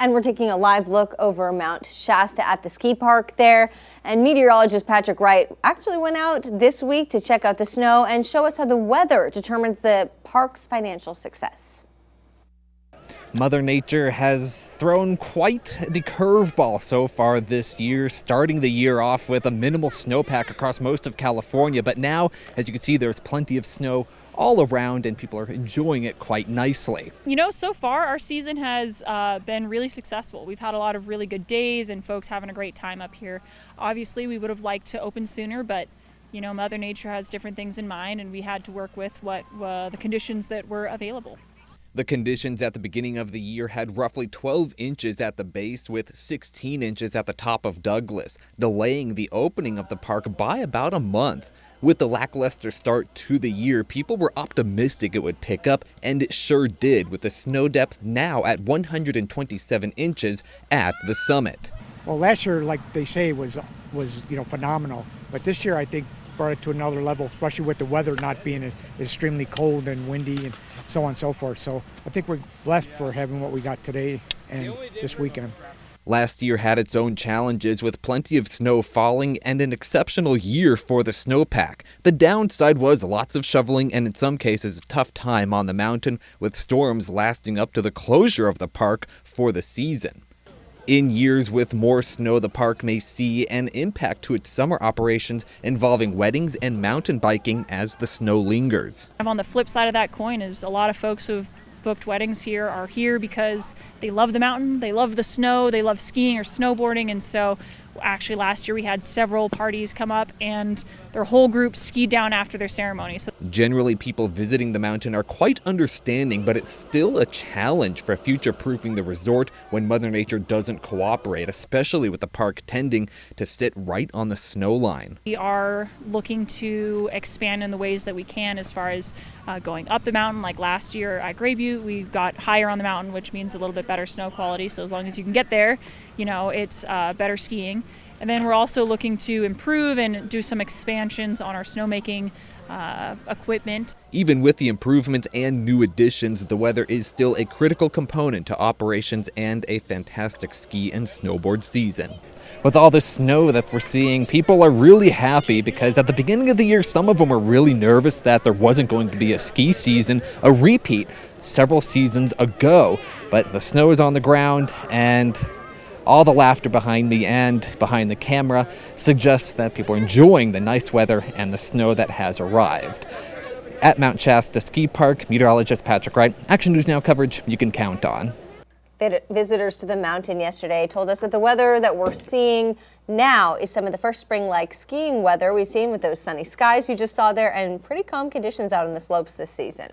And we're taking a live look over Mount Shasta at the ski park there. And meteorologist Patrick Wright actually went out this week to check out the snow and show us how the weather determines the park's financial success. Mother Nature has thrown quite the curveball so far this year, starting the year off with a minimal snowpack across most of California. But now, as you can see, there's plenty of snow all around and people are enjoying it quite nicely. You know, so far our season has been really successful. We've had a lot of really good days and folks having a great time up here. Obviously, we would have liked to open sooner, but you know, Mother Nature has different things in mind and we had to work with what the conditions that were available. The conditions at the beginning of the year had roughly 12 inches at the base with 16 inches at the top of Douglas, delaying the opening of the park by about a month. With the lackluster start to the year, people were optimistic it would pick up, and it sure did, with the snow depth now at 127 inches at the summit. Well, last year, like they say, was phenomenal. But this year, I think, brought it to another level, especially with the weather not being extremely cold and windy and so on and so forth. So I think we're blessed for having what we got today and this weekend. Last year had its own challenges with plenty of snow falling and an exceptional year for the snowpack. The downside was lots of shoveling and in some cases a tough time on the mountain, with storms lasting up to the closure of the park for the season. In years with more snow, the park may see an impact to its summer operations involving weddings and mountain biking as the snow lingers. On the flip side of that coin is a lot of folks who've booked weddings here are here because they love the mountain, they love the snow, they love skiing or snowboarding, and so actually last year we had several parties come up and their whole group skied down after their ceremony. So generally, people visiting the mountain are quite understanding, but it's still a challenge for future-proofing the resort when Mother Nature doesn't cooperate, especially with the park tending to sit right on the snow line. We are looking to expand in the ways that we can as far as going up the mountain. Like last year at Grey Butte, we got higher on the mountain, which means a little bit better snow quality. So as long as you can get there, you know, it's better skiing. And then we're also looking to improve and do some expansions on our snowmaking equipment. Even with the improvements and new additions, the weather is still a critical component to operations and a fantastic ski and snowboard season. With all the snow that we're seeing, people are really happy because at the beginning of the year, some of them were really nervous that there wasn't going to be a ski season, a repeat several seasons ago. But the snow is on the ground and all the laughter behind me and behind the camera suggests that people are enjoying the nice weather and the snow that has arrived. At Mount Shasta Ski Park, meteorologist Patrick Wright, Action News Now coverage you can count on. Visitors to the mountain yesterday told us that the weather that we're seeing now is some of the first spring-like skiing weather we've seen, with those sunny skies you just saw there and pretty calm conditions out on the slopes this season.